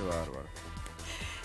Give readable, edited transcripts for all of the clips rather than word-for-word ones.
bárbaro.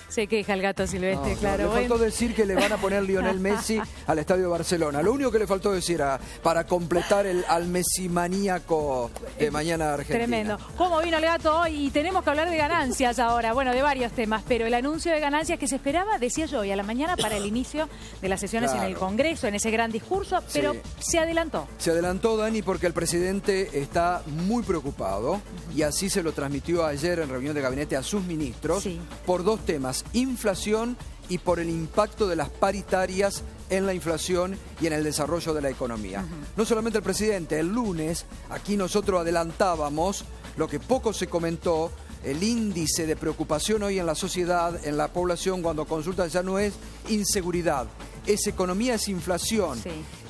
Se queja el gato silvestre, No, claro. le faltó decir que le van a poner Lionel Messi al Estadio de Barcelona. Lo único que le faltó decir para completar al Messi maníaco de mañana Argentina. Tremendo. ¿Cómo vino el gato hoy? Y tenemos que hablar de ganancias ahora. Bueno, de varios temas, pero el anuncio de ganancias que se esperaba, decía yo, hoy a la mañana para el inicio de las sesiones en el Congreso, en ese gran discurso, pero se adelantó. Se adelantó, Dani, porque el presidente está muy preocupado y así se lo transmitió ayer en reunión de gabinete a sus ministros por dos temas: inflación y por el impacto de las paritarias en la inflación y en el desarrollo de la economía. No solamente el presidente, el lunes aquí nosotros adelantábamos lo que poco se comentó, el índice de preocupación hoy en la sociedad, en la población, cuando consultan ya no es inseguridad, es economía, es inflación.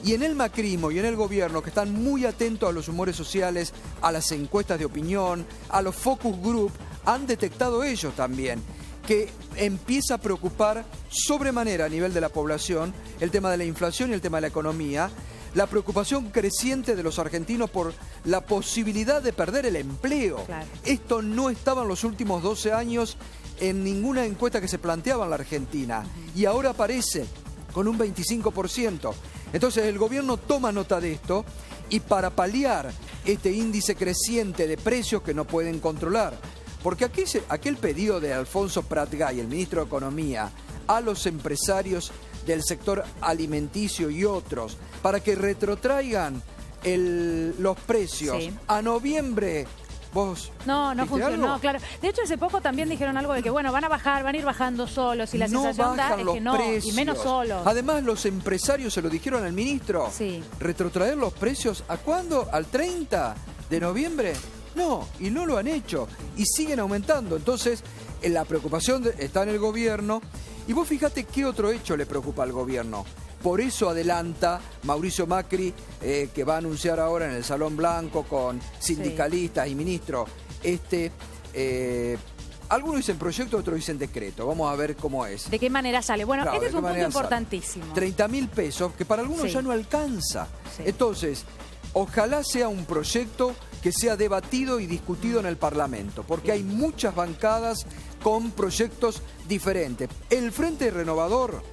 Y en el macrismo y en el gobierno, que están muy atentos a los humores sociales, a las encuestas de opinión, a los focus group, han detectado ellos también que empieza a preocupar sobremanera a nivel de la población el tema de la inflación y el tema de la economía, la preocupación creciente de los argentinos por la posibilidad de perder el empleo. Esto no estaba en los últimos 12 años en ninguna encuesta que se planteaba en la Argentina y ahora aparece con un 25%. Entonces el gobierno toma nota de esto y para paliar este índice creciente de precios que no pueden controlar, porque aquel pedido de Alfonso Prat-Gay, el ministro de Economía, a los empresarios del sector alimenticio y otros, para que retrotraigan los precios a noviembre. ¿Vos no funcionó, algo? Claro. De hecho, hace poco también dijeron algo de que, bueno, van a ir bajando solos y la sensación da es que no, precios. Y menos solos. Además, los empresarios se lo dijeron al ministro. ¿Retrotraer los precios a cuándo? ¿Al 30 de noviembre? No, y no lo han hecho, y siguen aumentando. Entonces, la preocupación está en el gobierno, y vos fíjate qué otro hecho le preocupa al gobierno. Por eso adelanta Mauricio Macri, que va a anunciar ahora en el Salón Blanco con sindicalistas y ministros, algunos dicen proyecto, otros dicen decreto. Vamos a ver cómo es. ¿De qué manera sale? Bueno, este es un punto importantísimo. 30.000 pesos, que para algunos ya no alcanza. Entonces, ojalá sea un proyecto que sea debatido y discutido en el Parlamento, porque hay muchas bancadas con proyectos diferentes. El Frente Renovador,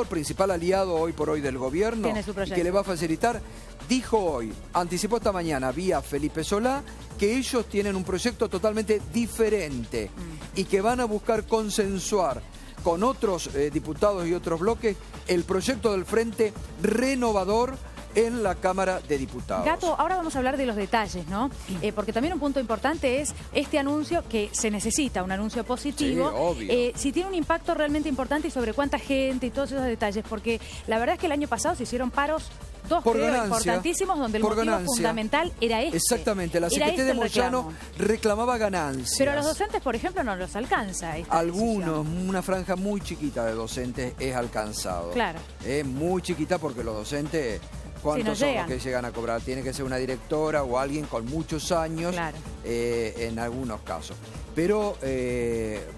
principal aliado hoy por hoy del gobierno, y que le va a facilitar, dijo hoy, anticipó esta mañana vía Felipe Solá, que ellos tienen un proyecto totalmente diferente y que van a buscar consensuar con otros diputados y otros bloques el proyecto del Frente Renovador en la Cámara de Diputados. Gato, ahora vamos a hablar de los detalles, ¿no? Porque también un punto importante es este anuncio, que se necesita un anuncio positivo. Obvio. Si tiene un impacto realmente importante y sobre cuánta gente y todos esos detalles, porque la verdad es que el año pasado se hicieron paros importantísimos, donde el motivo fundamental era este. Exactamente, la CGT de Moyano reclamaba ganancias. Pero a los docentes, por ejemplo, no los alcanza esta Algunos, una franja muy chiquita de docentes es alcanzado. Claro. Es muy chiquita porque los docentes, ¿cuántos son los que llegan a cobrar? Tiene que ser una directora o alguien con muchos años, en algunos casos. Pero,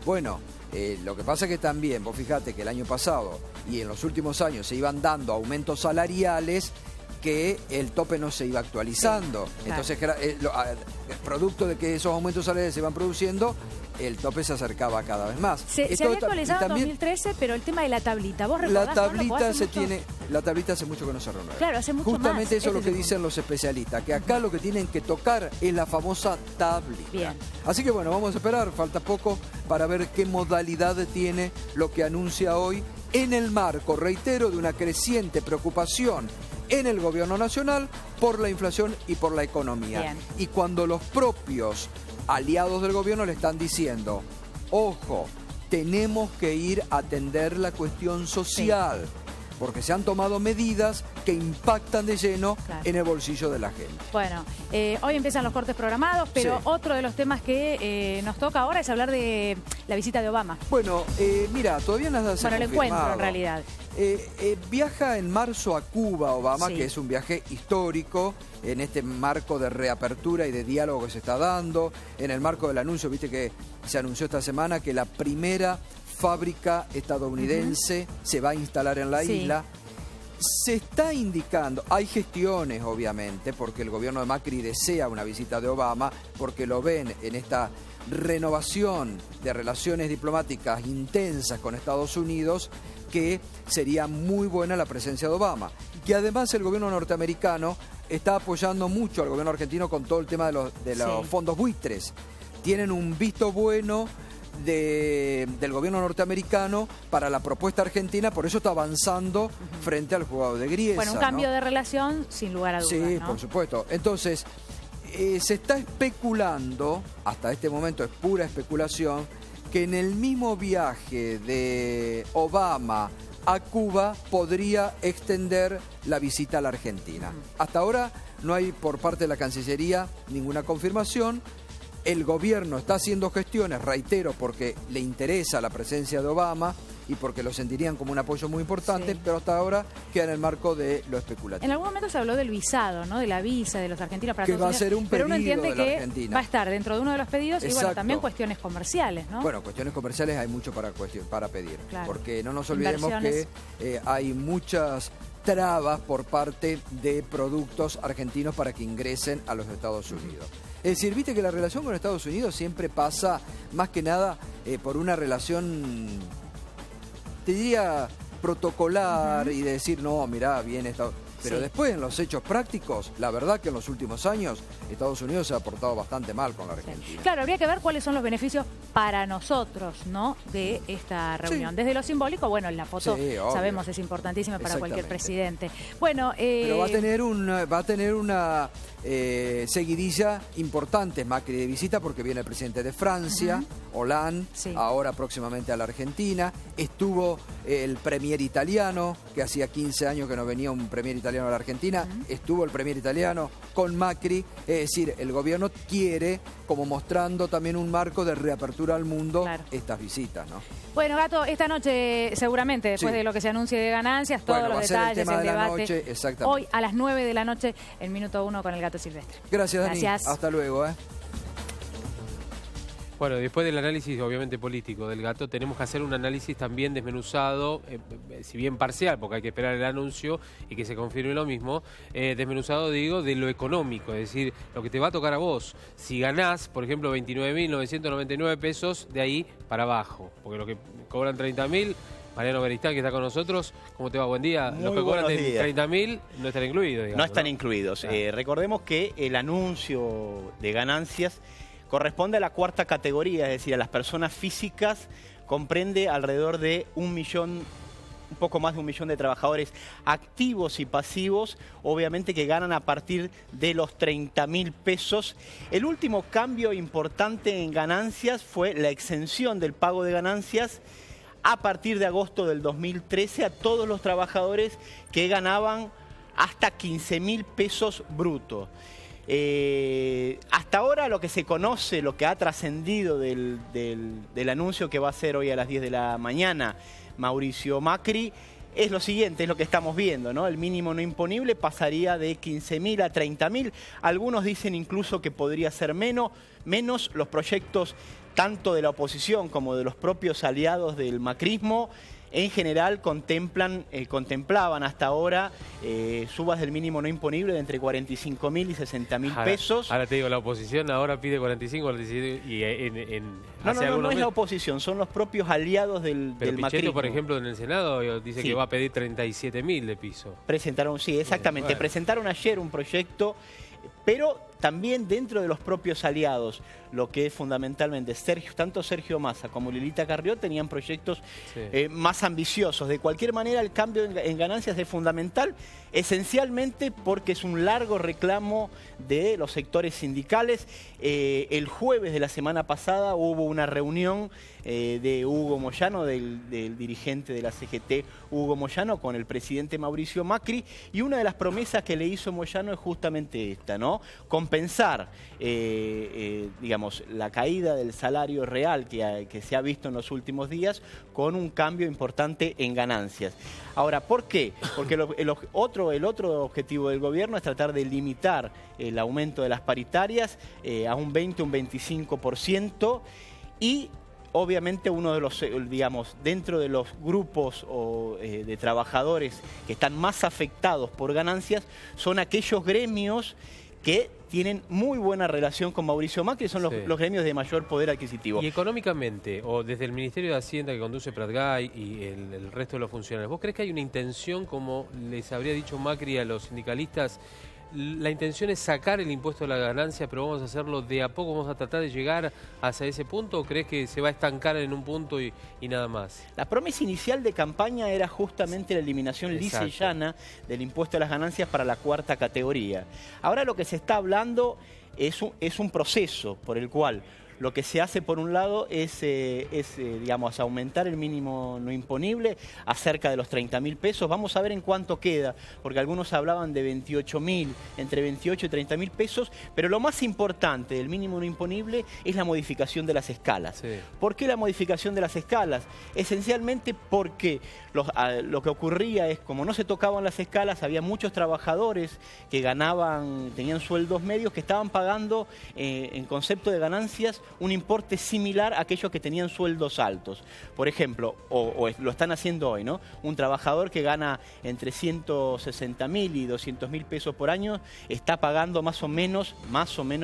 bueno, lo que pasa es que también, vos fijate que el año pasado y en los últimos años se iban dando aumentos salariales que el tope no se iba actualizando. Entonces, producto de que esos aumentos salariales se iban produciendo, el tope se acercaba cada vez más. Se había actualizado en 2013, pero el tema de la tablita, ¿vos recordás? La tablita hace mucho que no se renueva. Claro, hace mucho Justamente eso es lo que dicen los especialistas, que acá lo que tienen que tocar es la famosa tablita. Así que bueno, vamos a esperar, falta poco para ver qué modalidad tiene lo que anuncia hoy en el marco, reitero, de una creciente preocupación en el gobierno nacional por la inflación y por la economía. Y cuando los propios aliados del gobierno le están diciendo, ojo, tenemos que ir a atender la cuestión social, porque se han tomado medidas que impactan de lleno en el bolsillo de la gente. Bueno, hoy empiezan los cortes programados, pero otro de los temas que nos toca ahora es hablar de la visita de Obama. Bueno, mira, todavía nada se ha confirmado. El encuentro, en realidad. Viaja en marzo a Cuba Obama, que es un viaje histórico en este marco de reapertura y de diálogo que se está dando, en el marco del anuncio, viste que se anunció esta semana que la primera fábrica estadounidense se va a instalar en la isla. Se está indicando, hay gestiones obviamente, porque el gobierno de Macri desea una visita de Obama, porque lo ven en esta renovación de relaciones diplomáticas intensas con Estados Unidos, que sería muy buena la presencia de Obama. Que además el gobierno norteamericano está apoyando mucho al gobierno argentino con todo el tema de los fondos buitres. Tienen un visto bueno del gobierno norteamericano para la propuesta argentina, por eso está avanzando frente al juzgado de Griesa. Bueno, un cambio de relación sin lugar a dudas, sí, ¿no? Por supuesto. Entonces, se está especulando, hasta este momento es pura especulación, que en el mismo viaje de Obama a Cuba podría extender la visita a la Argentina. Hasta ahora no hay por parte de la Cancillería ninguna confirmación. El gobierno está haciendo gestiones, reitero, porque le interesa la presencia de Obama y porque lo sentirían como un apoyo muy importante, pero hasta ahora queda en el marco de lo especulativo. En algún momento se habló del visado, ¿no? De la visa de los argentinos para que Estados va a ser un Unidos, pero uno entiende pedido de la que Argentina. va a estar dentro de uno de los pedidos. Exacto. Y bueno, también cuestiones comerciales, ¿no? Bueno, cuestiones comerciales hay mucho para pedir, claro. Porque no nos olvidemos que hay muchas trabas por parte de productos argentinos para que ingresen a los Estados Unidos. Es decir, viste que la relación con Estados Unidos siempre pasa más que nada por una relación, te diría, protocolar y de decir, no, mirá, viene Estados Unidos. Pero después, en los hechos prácticos, la verdad que en los últimos años Estados Unidos se ha portado bastante mal con la Argentina. Claro, habría que ver cuáles son los beneficios para nosotros, ¿no?, de esta reunión. Desde lo simbólico, bueno, en la foto sabemos es importantísima para cualquier presidente. Bueno, pero va a tener una seguidilla importante Macri de visita, porque viene el presidente de Francia, Hollande, ahora próximamente a la Argentina. Estuvo el premier italiano, que hacía 15 años que no venía un premier italiano a la Argentina. Estuvo el premier italiano con Macri. Es decir, el gobierno quiere, como mostrando también un marco de reapertura al mundo, estas visitas, ¿no? Bueno, Gato, esta noche seguramente, después de lo que se anuncie de ganancias, todos los detalles, el debate, hoy a las 9 de la noche, en Minuto 1 con el Gato Silvestre. Gracias, Dani. Hasta luego. Bueno, después del análisis obviamente político del Gato, tenemos que hacer un análisis también desmenuzado, si bien parcial, porque hay que esperar el anuncio y que se confirme lo mismo, desmenuzado, digo, de lo económico, es decir, lo que te va a tocar a vos. Si ganás, por ejemplo, 29.999 pesos, de ahí para abajo, porque lo que cobran 30.000... Mariano Beristán, que está con nosotros, ¿cómo te va? Buen día. Los que cobran 30.000 no están incluidos, digamos, no están incluidos. Recordemos que el anuncio de ganancias corresponde a la cuarta categoría, es decir, a las personas físicas, comprende alrededor de un poco más de 1 millón de trabajadores activos y pasivos, obviamente que ganan a partir de los 30.000 pesos. El último cambio importante en ganancias fue la exención del pago de ganancias a partir de agosto del 2013 a todos los trabajadores que ganaban hasta 15.000 pesos brutos. Hasta ahora lo que se conoce, lo que ha trascendido del anuncio que va a hacer hoy a las 10 de la mañana Mauricio Macri, es lo siguiente, es lo que estamos viendo, ¿no? El mínimo no imponible pasaría de 15.000 a 30.000. Algunos dicen incluso que podría ser menos los proyectos tanto de la oposición como de los propios aliados del macrismo. En general contemplaban hasta ahora subas del mínimo no imponible de entre 45.000 y 60.000 pesos. Ahora te digo, la oposición ahora pide 45, 45 y no es la oposición, son los propios aliados del Pichetto, macrismo. por ejemplo, en el Senado dice que va a pedir 37.000 de piso. Presentaron, sí, exactamente. Presentaron ayer un proyecto, pero también dentro de los propios aliados, lo que es fundamentalmente tanto Sergio Massa como Lilita Carrió tenían proyectos más ambiciosos. De cualquier manera, el cambio en ganancias es fundamental, esencialmente porque es un largo reclamo de los sectores sindicales. El jueves de la semana pasada hubo una reunión de Hugo Moyano, del dirigente de la CGT, Hugo Moyano, con el presidente Mauricio Macri, y una de las promesas que le hizo Moyano es justamente esta, ¿no? Compensar, digamos, la caída del salario real que se ha visto en los últimos días con un cambio importante en ganancias. Ahora, ¿por qué? Porque el otro objetivo del gobierno es tratar de limitar el aumento de las paritarias a un 20, un 25%, y obviamente uno de los, digamos, dentro de los grupos de trabajadores que están más afectados por ganancias son aquellos gremios que tienen muy buena relación con Mauricio Macri, son los gremios de mayor poder adquisitivo. Y económicamente, o desde el Ministerio de Hacienda que conduce Pratgay y el resto de los funcionarios, ¿vos crees que hay una intención, como les habría dicho Macri a los sindicalistas, la intención es sacar el impuesto a la ganancia, pero vamos a hacerlo de a poco, vamos a tratar de llegar hacia ese punto, o crees que se va a estancar en un punto y nada más? La promesa inicial de campaña era justamente la eliminación lisa y llana del impuesto a las ganancias para la cuarta categoría. Ahora lo que se está hablando es un proceso por el cual lo que se hace por un lado es digamos, aumentar el mínimo no imponible a cerca de los 30.000 pesos. Vamos a ver en cuánto queda, porque algunos hablaban de 28.000, entre 28 y 30.000 pesos, pero lo más importante del mínimo no imponible es la modificación de las escalas. Sí. ¿Por qué la modificación de las escalas? Esencialmente porque lo que ocurría es, como no se tocaban las escalas, había muchos trabajadores que tenían sueldos medios que estaban pagando en concepto de ganancias un importe similar a aquellos que tenían sueldos altos. Por ejemplo, o lo están haciendo hoy, ¿no? Un trabajador que gana entre 160.000 y 200.000 pesos por año está pagando más o menos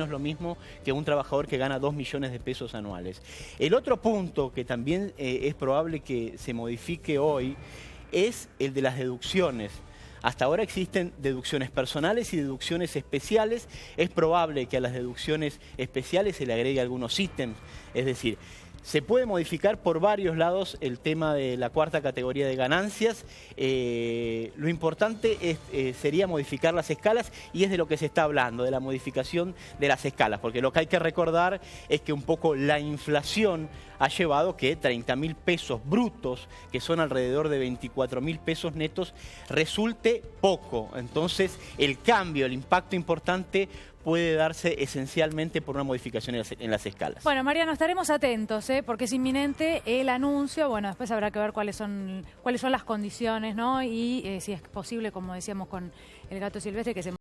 lo mismo que un trabajador que gana 2 millones de pesos anuales. El otro punto que también es probable que se modifique hoy es el de las deducciones. Hasta ahora existen deducciones personales y deducciones especiales. Es probable que a las deducciones especiales se le agregue algunos ítems. Es decir, se puede modificar por varios lados el tema de la cuarta categoría de ganancias. Lo importante sería modificar las escalas, y es de lo que se está hablando, de la modificación de las escalas. Porque lo que hay que recordar es que un poco la inflación ha llevado que 30.000 pesos brutos, que son alrededor de 24.000 pesos netos, resulte poco. Entonces, el cambio, el impacto importante puede darse esencialmente por una modificación en las escalas. Bueno, Mariano, estaremos atentos, porque es inminente el anuncio. Bueno, después habrá que ver cuáles son las condiciones, ¿no? Y si es posible, como decíamos con el gato silvestre, que se